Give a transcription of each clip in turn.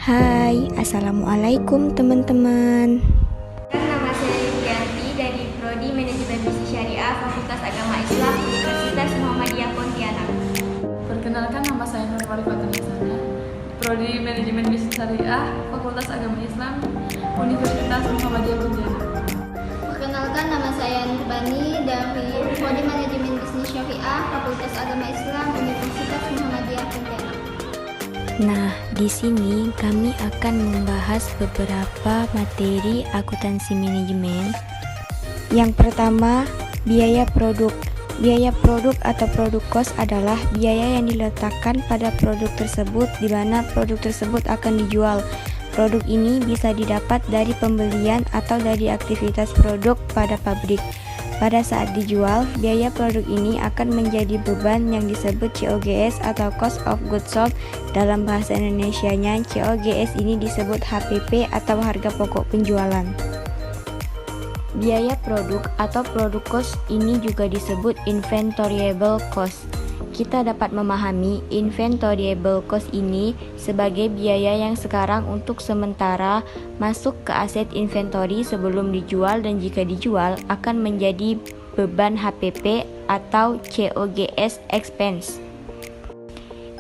Hai, Assalamualaikum teman-teman. Nama saya Yulianti dari Prodi Manajemen Bisnis Syariah Fakultas Agama Islam Universitas Muhammadiyah Pontianak. Perkenalkan, nama saya Nur Marifatun Hasanah, Prodi Manajemen Bisnis Syariah Fakultas Agama Islam Universitas Muhammadiyah Pontianak. Perkenalkan, nama saya Nurbani dari Prodi Manajemen Bisnis Syariah Fakultas Agama Islam Universitas Muhammadiyah Pontianak. Nah, di sini kami akan membahas beberapa materi akuntansi manajemen. Yang pertama, biaya produk. Biaya produk atau produk cost adalah biaya yang diletakkan pada produk tersebut di mana produk tersebut akan dijual. Produk ini bisa didapat dari pembelian atau dari aktivitas produk pada pabrik. Pada saat dijual, biaya produk ini akan menjadi beban yang disebut COGS atau Cost of Goods Sold. Dalam bahasa Indonesianya, COGS ini disebut HPP atau harga pokok penjualan. Biaya produk atau produk cost ini juga disebut inventoriable cost. Kita dapat memahami inventoriable cost ini sebagai biaya yang sekarang untuk sementara masuk ke aset inventory sebelum dijual dan jika dijual akan menjadi beban HPP atau COGS expense.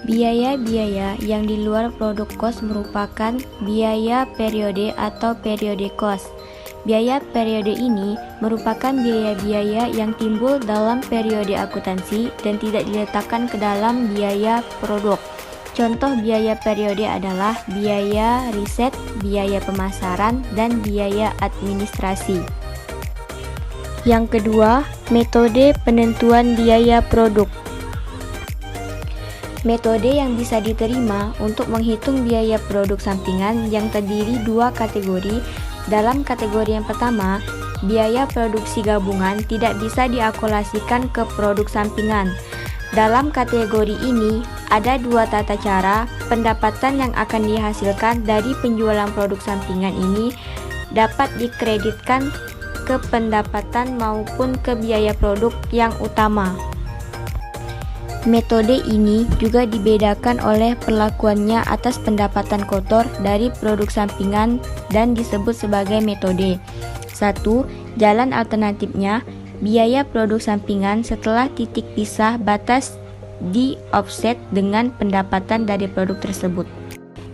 Biaya-biaya yang di luar produk cost merupakan biaya periode atau periode cost. Biaya periode ini merupakan biaya-biaya yang timbul dalam periode akuntansi dan tidak diletakkan ke dalam biaya produk. Contoh biaya periode adalah biaya riset, biaya pemasaran, dan biaya administrasi. Yang kedua, metode penentuan biaya produk. Metode yang bisa diterima untuk menghitung biaya produk sampingan yang terdiri dua kategori. Dalam kategori yang pertama, biaya produksi gabungan tidak bisa diakumulasikan ke produk sampingan. Dalam kategori ini, ada dua tata cara pendapatan yang akan dihasilkan dari penjualan produk sampingan ini dapat dikreditkan ke pendapatan maupun ke biaya produk yang utama. Metode ini juga dibedakan oleh perlakuannya atas pendapatan kotor dari produk sampingan dan disebut sebagai metode. 1. Jalan alternatifnya, biaya produk sampingan setelah titik pisah batas di offset dengan pendapatan dari produk tersebut.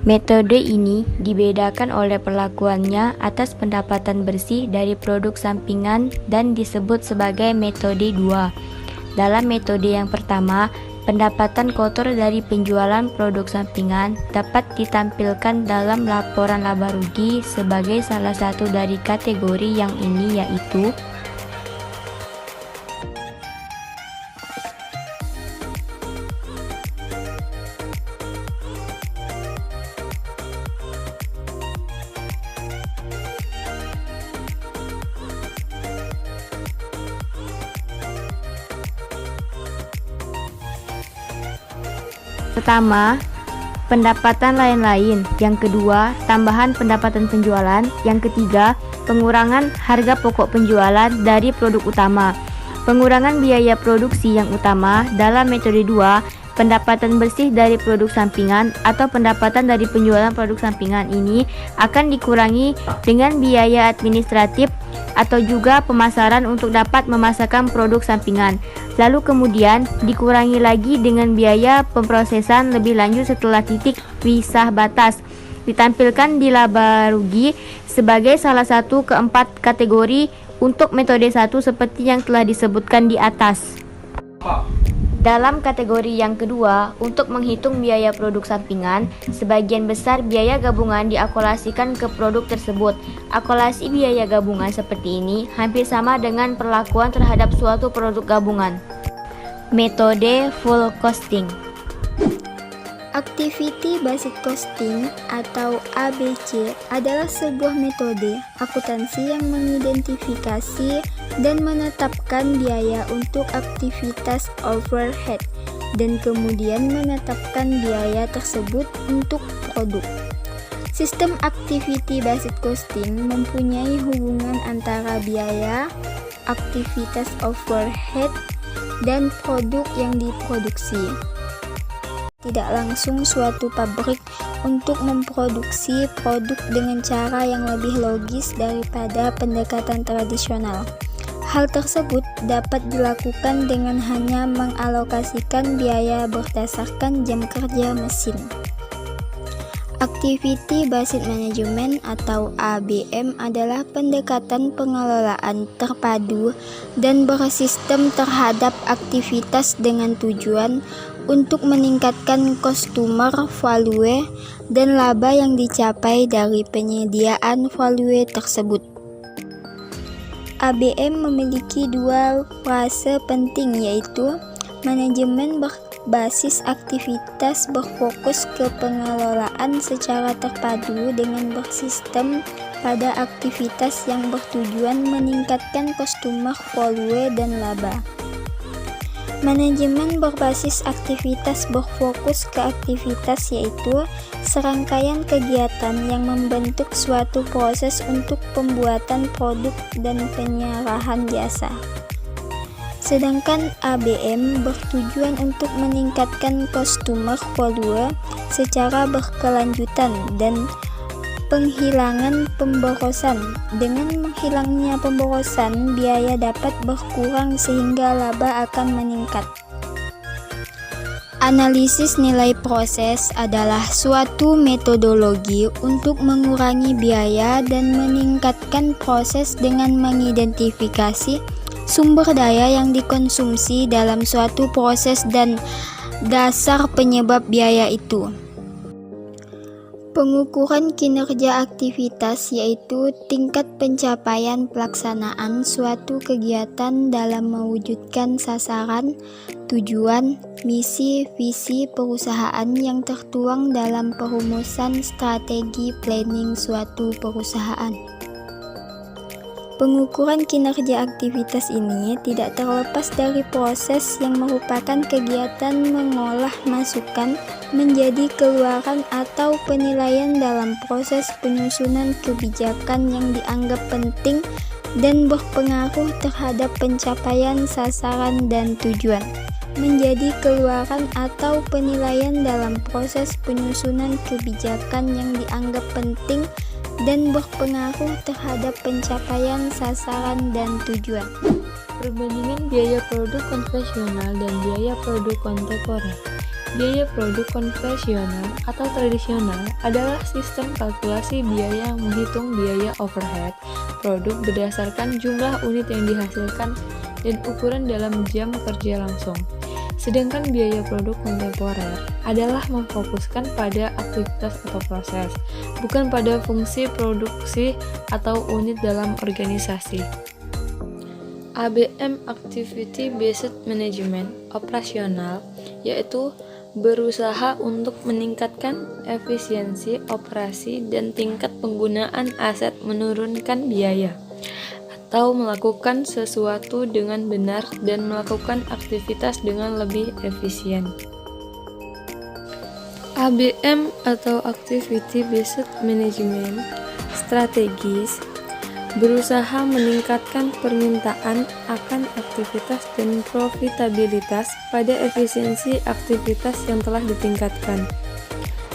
Metode ini dibedakan oleh perlakuannya atas pendapatan bersih dari produk sampingan dan disebut sebagai metode 2. Dalam metode yang pertama, pendapatan kotor dari penjualan produk sampingan dapat ditampilkan dalam laporan laba rugi sebagai salah satu dari kategori yang ini, yaitu pertama, pendapatan lain-lain. Yang kedua, tambahan pendapatan penjualan. Yang ketiga, pengurangan harga pokok penjualan dari produk utama. Pengurangan biaya produksi yang utama dalam metode 2, pendapatan bersih dari produk sampingan atau pendapatan dari penjualan produk sampingan ini akan dikurangi dengan biaya administratif atau juga pemasaran untuk dapat memasarkan produk sampingan. Lalu kemudian dikurangi lagi dengan biaya pemrosesan lebih lanjut setelah titik pisah batas. Ditampilkan di laba rugi sebagai salah satu keempat kategori untuk metode 1 seperti yang telah disebutkan di atas. Dalam kategori yang kedua, untuk menghitung biaya produk sampingan, sebagian besar biaya gabungan diakumulasikan ke produk tersebut. Akumulasi biaya gabungan seperti ini hampir sama dengan perlakuan terhadap suatu produk gabungan. Metode full costing. Activity Based Costing atau ABC adalah sebuah metode akuntansi yang mengidentifikasi dan menetapkan biaya untuk aktivitas overhead dan kemudian menetapkan biaya tersebut untuk produk. Sistem Activity Based Costing mempunyai hubungan antara biaya, aktivitas overhead, dan produk yang diproduksi. tidak langsung suatu pabrik untuk memproduksi produk dengan cara yang lebih logis daripada pendekatan tradisional. Hal tersebut dapat dilakukan dengan hanya mengalokasikan biaya berdasarkan jam kerja mesin. Activity Based Management atau ABM adalah pendekatan pengelolaan terpadu dan bersistem terhadap aktivitas dengan tujuan untuk meningkatkan customer value dan laba yang dicapai dari penyediaan value tersebut. ABM memiliki dua fase penting, yaitu manajemen berbasis aktivitas berfokus ke pengelolaan secara terpadu dengan bersistem pada aktivitas yang bertujuan meningkatkan customer value dan laba. Manajemen berbasis aktivitas berfokus ke aktivitas, yaitu serangkaian kegiatan yang membentuk suatu proses untuk pembuatan produk dan penyerahan jasa. Sedangkan ABM bertujuan untuk meningkatkan customer value secara berkelanjutan dan penghilangan pemborosan. Dengan menghilangnya pemborosan, biaya dapat berkurang sehingga laba akan meningkat. Analisis nilai proses adalah suatu metodologi untuk mengurangi biaya dan meningkatkan proses dengan mengidentifikasi sumber daya yang dikonsumsi dalam suatu proses dan dasar penyebab biaya itu. Pengukuran kinerja aktivitas yaitu tingkat pencapaian pelaksanaan suatu kegiatan dalam mewujudkan sasaran, tujuan, misi, visi perusahaan yang tertuang dalam perumusan strategi planning suatu perusahaan. Pengukuran kinerja aktivitas ini tidak terlepas dari proses yang merupakan kegiatan mengolah masukan menjadi keluaran atau penilaian dalam proses penyusunan kebijakan yang dianggap penting dan berpengaruh terhadap pencapaian sasaran dan tujuan. Menjadi keluaran atau penilaian dalam proses penyusunan kebijakan yang dianggap penting dan berpengaruh terhadap pencapaian sasaran dan tujuan. Perbandingan biaya produk konvensional dan biaya produk kontemporer. Biaya produk konvensional atau tradisional adalah sistem kalkulasi biaya yang menghitung biaya overhead produk berdasarkan jumlah unit yang dihasilkan dan ukuran dalam jam kerja langsung. Sedangkan biaya produk kontemporer adalah memfokuskan pada aktivitas atau proses, bukan pada fungsi produksi atau unit dalam organisasi. ABM Activity Based Management operasional yaitu berusaha untuk meningkatkan efisiensi operasi dan tingkat penggunaan aset, menurunkan biaya, atau melakukan sesuatu dengan benar dan melakukan aktivitas dengan lebih efisien. ABM atau Activity Based Management strategis berusaha meningkatkan permintaan akan aktivitas dan profitabilitas pada efisiensi aktivitas yang telah ditingkatkan.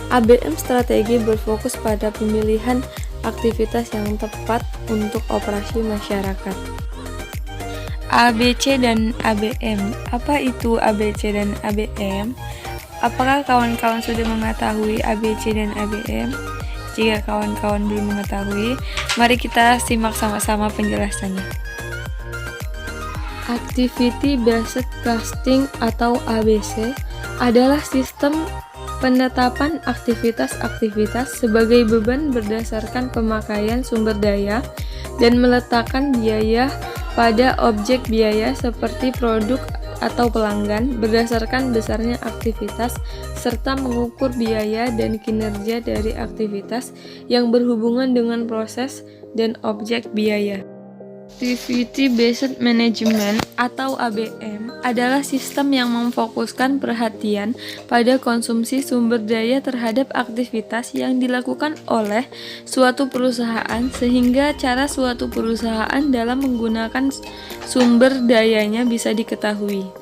ABM strategi berfokus pada pemilihan aktivitas yang tepat untuk operasi masyarakat. ABC dan ABM. Apa itu ABC dan ABM? Apakah kawan-kawan sudah mengetahui ABC dan ABM? Jika kawan-kawan belum mengetahui, mari kita simak sama-sama penjelasannya. Activity Based Costing atau ABC adalah sistem penetapan aktivitas-aktivitas sebagai beban berdasarkan pemakaian sumber daya dan meletakkan biaya pada objek biaya seperti produk atau pelanggan berdasarkan besarnya aktivitas serta mengukur biaya dan kinerja dari aktivitas yang berhubungan dengan proses dan objek biaya. Activity Based Management atau ABM adalah sistem yang memfokuskan perhatian pada konsumsi sumber daya terhadap aktivitas yang dilakukan oleh suatu perusahaan sehingga cara suatu perusahaan dalam menggunakan sumber dayanya bisa diketahui.